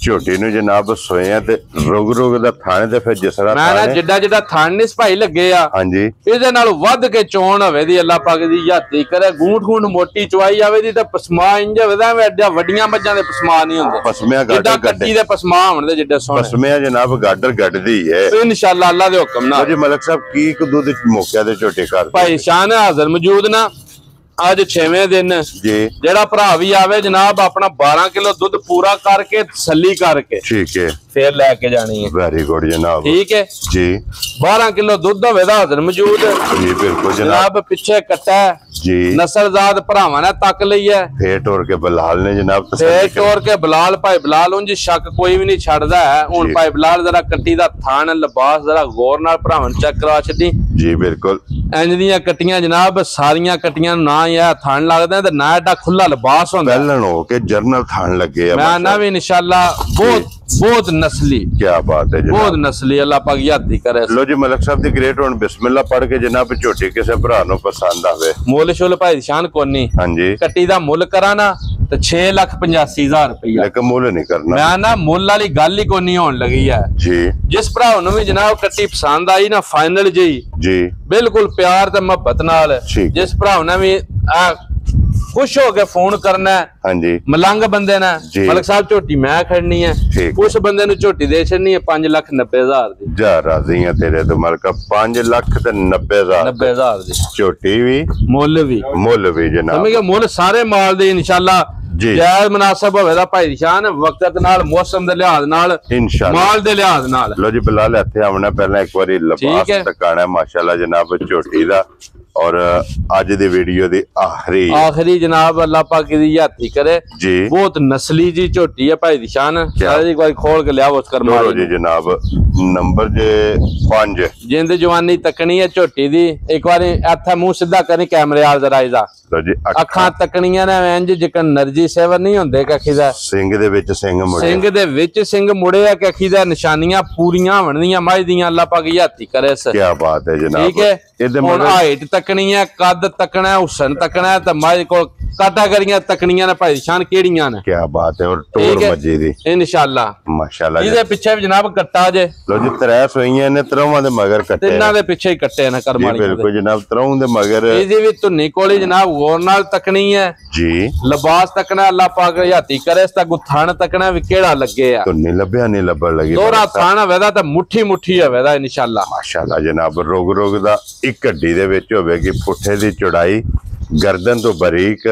ਝੋਟੀ ਨੂੰ ਜਨਾਬ ਸੋਇਆ ਤੇ ਰੁਗ ਦਾ ਥਾਣੇ ਤੇ ਫਿਰ ਜਿਸ ਤਰ੍ਹਾਂ ਮੈਂ ਜਿੱਡਾ ਥਾਣ ਨਹੀਂ ਸਪਾਈ ਲੱਗੇ ਆ ਹਾਂਜੀ ਇਹਦੇ ਨਾਲ ਵੱਧ ਕੇ ਚੋਣ ਹੋਵੇ ਦੀ ਅੱਲਾਹ ਪਾਕ ਦੀ ਯਾਤੀ ਕਰੇ ਗੂੰਠ ਮੋਟੀ ਚਵਾਈ ਆਵੇ ਦੀ ਤੇ ਪਸਮਾ ਇੰਜ ਹੋਵੇਦਾ ਐਡਾ ਵੱਡੀਆਂ ਮੱਝਾਂ ਦੇ ਪਸਮਾ ਨਹੀਂ ਹੁੰਦੇ ਪਸਮਿਆਂ ਗਾਡਰ ਕੱਟੀ ਦੇ ਪਸਮਾ ਹੋਣ ਦੇ ਜਿੱਡੇ ਸੋਹਣੇ ਪਸਮਿਆਂ ਜਨਾਬ ਗਾਡਰ ਗੱਡਦੀ ਹੈ ਇਨਸ਼ਾਅੱਲਾ ਅੱਲਾਹ ਦੇ ਹੁਕਮ ਨਾਲ। ਜੀ ਮਲਕ ਸਾਹਿਬ ਕੀ ਇੱਕ ਦੁੱਧ ਮੌਕਿਆਂ ਦੇ ਝੋਟੇ ਕਰ ਭਾਈ ਸ਼ਾਨ ਹਾਜ਼ਰ ਮੌਜੂਦ ਨਾ ਅੱਜ 6ਵੇਂ ਦਿਨ ਜੀ ਜਿਹੜਾ ਭਰਾ ਵੀ ਆਵੇ ਜਨਾਬ ਆਪਣਾ 12 ਕਿਲੋ ਦੁੱਧ ਪੂਰਾ ਕਰਕੇ ਤਸੱਲੀ ਕਰਕੇ ਠੀਕ ਹੈ ਫੇਰ ਲੈ ਕੇ ਜਾਣੀ ਹੈ। ਵੈਰੀ ਗੁੱਡ ਜਨਾਬ। ਠੀਕ ਹੈ ਜੀ 12 ਕਿਲੋ ਦੁੱਧ ਹੋਵੇ ਦਾ ਹਾਜ਼ਰ ਮੌਜੂਦ ਜੀ ਬਿਲਕੁਲ ਜਨਾਬ। ਪਿੱਛੇ ਕੱਟਾ ਜੀ ਨਸਲਜ਼ਾਦ ਭਰਾਵਾਂ ਨੇ ਤੱਕ ਲਈ ਹੈ ਫੇਰ ਟੋਰ ਕੇ ਬਲਾਲ ਨੇ ਜਨਾਬ ਫੇਰ ਟੋਰ ਕੇ ਬਲਾਲ ਭਾਈ ਬਲਾਲ ਉਂਝ ਸ਼ੱਕ ਕੋਈ ਵੀ ਨਹੀਂ ਛੱਡਦਾ ਹੈ। ਹੁਣ ਭਾਈ ਬਲਾਲ ਜਰਾ ਕੱਟੀ ਦਾ ਥਾਣ ਲਿਬਾਸ ਜਰਾ ਗੌਰ ਨਾਲ ਭਰਾਵਾਂ ਨੂੰ ਚੈੱਕ ਕਰਵਾ ਛੱਡੀ ਜੀ ਬਿਲਕੁਲ। ਇੰਜ ਦੀਆਂ ਕੱਟੀਆਂ ਜਨਾਬ ਸਾਰੀਆਂ ਕੱਟੀਆਂ ਨੂੰ ਨਾ ਇਹ ਥਾਣ ਲੱਗਦਾ ਤੇ ਨਾ ਐਡਾ ਖੁੱਲਾ ਲਿਬਾਸ ਹੁੰਦਾ ਪਹਿਲਣ ਹੋ ਕੇ ਜਰਨਲ ਥਾਣ ਲੱਗੇ ਆ ਮੈਂ ਨਾ ਵੀ ਇਨਸ਼ਾਅੱਲਾ ਬਹੁਤ बहुत नस्ली। क्या बात है जनाब, बहुत नस्ली, अल्लाह पाक यादी करे। लो जी मलक साहब दी ग्रेट हुन बिस्मिल्लाह पढ़ के जनाब झोटी किसे भरा नु पसंद आवे। मुल शुल भाई शान कोनी। हां जी, कट्टी दा मुल करा ना तो 6,85,000 रुपया, लेकिन मुल नहीं करना। मैं ना मुल वाली गल ही कोनी होने लगी है जी। जिस भरा नु भी जनाब कट्टी पसंद आई ना फाइनल जी बिल्कुल प्यार ते मोहब्बत नाल, जिस भरा ने भी खुश हो के फोन करना है। हाँ जी, मलंग बंदे ने मलक साहब झोटी मैं खड़नी है, उस बंदे नु झोटी दे छड़नी है 5,90,000 दी। जा राजी है तेरे तो मलका 5,90,000 दी झोटी भी मुल भी जनाब, समझ गए। मुल सारे माल दे इंशाल्लाह जायज मुनासिब होवेगा भाई शान, वक्त नाल मौसम दे लिहाज नाल इंशाल्लाह, माल दे लिहाज नाल। लो जी बिलाल इत्थे आवना पहला एक बारी लिबास तकाना माशाल्लाह जनाब झोटी दा, और अज दी वीडियो दी आखिरी जनाब अल्लाह पाक दी याती करे जी। बहुत नस्ली जी झोटी है भाई दी शान, एक बार खोल के लिया उस कर्मा जी जनाब। नंबर जे 5 जिंद जवानी तकनी है झोटी दी, एक बार इत्थे मुंह सीधा करी कैमरे वाल जरा इदा अखां तकनियां ने इंज जिकन नरजी सेवर नहीं हुंदे कखी दा, सिंग दे विच सिंग मुड़े है कखी दा, निशानियां पूरियां होणदियां मज दियां अल्लाह पाक याती करे। क्या बात है जनाब, ठीक है। हुण हाइट तकनी है, कद तकना है, हुसन तकना है, तो मज कोल कैटेगरियां तकनियां ने भाई शान केड़ियां ने। क्या बात है, और टोर मजी दी इंशाल्लाह माशाल्लाह। इहदे पिछे भी जनाब कट्टा जे, लो जी 3 सोईयां ने, त्रवां दे मगर कट्टे, तिन्नां दे पिछे ही कट्टे ने कर्म वाली बिल्कुल जनाब, त्रवां दे मगर। इहदी भी धुन्नी कोली जनाब गौर नाल तकनी है जी, लिबास तकना अल्लाह पाक याती करे, इसदा गुथान तकना भी केड़ा लगे है, धुन्नी लभ्या नहीं लभण लगी, दोहरा थान होवेगा ते मुट्ठी होवेगा इंशाल्लाह माशाल्लाह जनाब। रोग दा एक हड्डी दे विच होवेगी, पुठे दी चौड़ाई, गर्दन तो बारीक,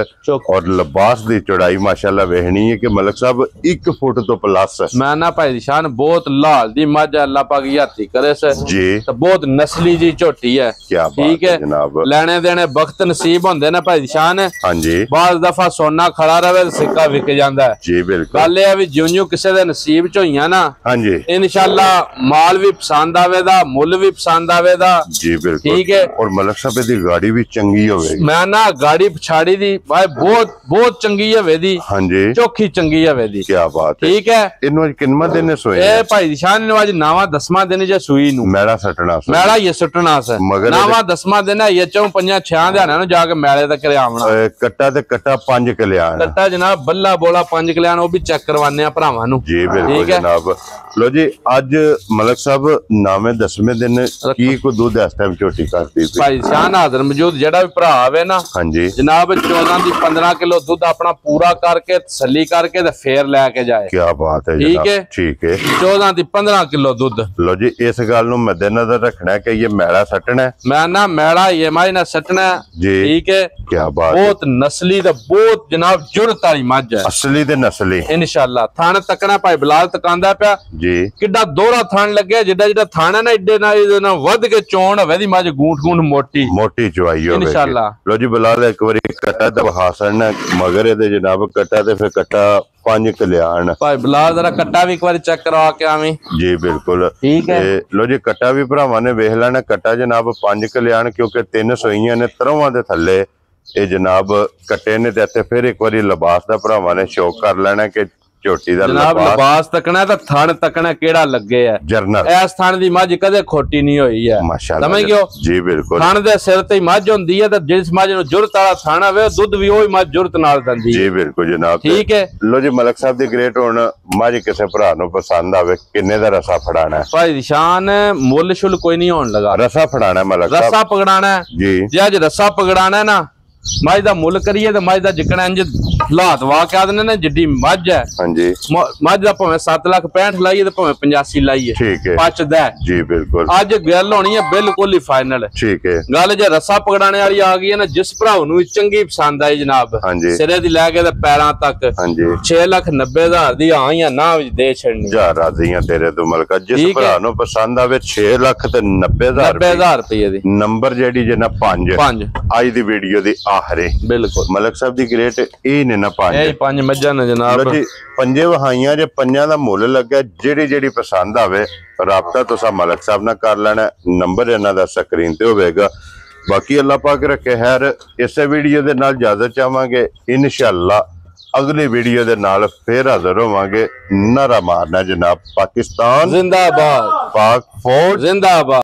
और लिबास दी चौड़ाई माशाल्लाह वेखनी है कि मलक साहब 1 फुट तो प्लस है। मैं ना भाई शान बहुत लाल दी मझ अल्लाह पाक याती करे से जी, तो बहुत नस्ली जी झोटी है। क्या ठीक है जनाब, लेने देने वक्त नसीब होंदे ना भाई शान। हां जी, बाज़ दफा सोना खड़ा रहे सिक्का विक जांदा है जी बिल्कुल। गल ये भी जिउं किसे दे नसीब च होईयां ना, हां जी इंशाल्लाह माल भी पसंद आवेगा, मुल भी पसंद आवेगा जी बिल्कुल, ठीक है। और मलक साहब दी गाड़ी भी चंगी होवेगी, मैं ना गाड़ी पछाड़ी दी भाई बहुत चंगी है दी, हां जी चौखी चंगी है दी। क्या बात है, ठीक है। इनु आज किन्ना दिन सोए ए भाई शान ने आज 9वां 10वां दिन जे सुई नु मैला सटना मैला ये सटना से, मगर 9वां 10वां दिन है ये 4-5-6 दिहाड़ियां नु जाके मैले तक आवना। कट्टा ते कट्टा 5 कल्याण कट्टा जनाब, बल्ला बोला 5 कल्याण, वो भी चेक करवाने आ भरावां नु जी बिल्कुल जनाब। लो जी आज मलक साहब 9वें 10वें दिन की को दूध इस टाइम झोटी करती भाई शान हाजिर मौजूद जेड़ा भी भरा आवे ना, हां जी जनाब 14 दी 15 किलो दूध अपना पूरा करके तसल्ली करके फिर लैके जाए। क्या बात है, ठीक है ठीक है। 14 दी 15 किलो दूध। लो जी इस गल नूं मद्देनजर रखना है कि ये मैला सटना है, मैं ना मैला ये माई ना सटना जी, ठीक है। क्या बात, बहुत नस्ली ते बहुत जनाब जुरत वाली मझ है, असली ते नस्ली इंशाल्लाह। थान तकना भाई बिलाल तकांदा पिया जी, किड्डा दोहरा थान लगे, जिड्डा थान है ना इड्डे ना वध के चोण होवे दी मझ, गूंठ मोटी चवाई होवे इंशाल्लाह। लो जी बिलाल एक बारी कट्टा ते हासन मगर ए जनाब कट्टा ते फिर कट्टा 5 कल्याण भाई बिलाल जरा कट्टा भी एक बार चेक करवा के आवी जी बिल्कुल, ठीक है। लो जी कट्टा भी भरावां ने वेख लेना, कट्टा जनाब 5 कल्याण क्योंकि 3 सोईयां ने, त्रवां दे थल्ले ये जनाब कट्टे ने। ते फिर एक बारी लिबास दा भरावां ने शौक कर लेना कि झोटी दा जनाब लिबास तकना ते थान तकना केड़ा लगे है जरनल, इस थान दी मझ कदे खोटी नहीं होई है माशाल्लाह, समझ गयो जी बिल्कुल। थान दे सिर ते मझ हुंदी है, ते जिस मझ नु जुरत वाला थान होवे दुध भी ओही मझ जुरत नाल दंदी जी बिल्कुल जनाब, ठीक है। लो जी मलक साहब दी ग्रेट हुन मझ किसे भरा नु पसंद आवे किन्ने दा रसा फड़ाना है भाई निशान, मुल शुल कोई नहीं होने लगा, रसा फड़ाना है मलक साहब, रसा पकड़ाना है जी। जे अज रसा पकड़ाना है ना, मझ दा मुल करिए तो मझ दा जिकना इंज हालात वाह के आदने ने जिड्डी मझ है, हां जी मझ दा भावें 7,65,000 लाइए ते भावें 85 लाइए, ठीक है पचदा जी बिल्कुल। अज गल होनी है बिल्कुल ही फाइनल, ठीक है। गल जे रसा पकड़ाने वाली आ गई है ना, जिस भराऊ नूं चंगी पसंद आई जनाब, हां जी सिरे दी लैके ते पैरां तक, हां जी 6,90,000 दी हां या ना दे छड़नी जा राजी हां तेरे तो मलका, जिस भरा नूं पसंद आवे 6,90,000 रुपए दी। नंबर जेडी जे ना 5 आज दी वीडियो दी आखिरी बिल्कुल मलक साहब दी ग्रेट ए ने ना 5 मज्जां ने जनाब जी, 5 वहाइयां जे 5 दा मुल लगा, जेड़ी पसंद आवे राबता तुसा मलक साहब ना कर लेना, नंबर इन्हां दा स्क्रीन ते होवेगा। बाकी अल्लाह पाक रखे खैर, इस वीडियो दे नाल इजाजत चाहांगे इंशाअल्लाह। ਅਗਲੀ ਵੀਡੀਓ ਦੇ ਨਾਲ ਫੇਰ ਹਾਜ਼ਰ ਹੋਵਾਂਗੇ। ਨਾਰਾ ਮਾਰਨਾ ਜਨਾਬ, ਪਾਕਿਸਤਾਨ ਜ਼ਿੰਦਾਬਾਦ, ਪਾਕ ਫੌਜ ਜ਼ਿੰਦਾਬਾਦ।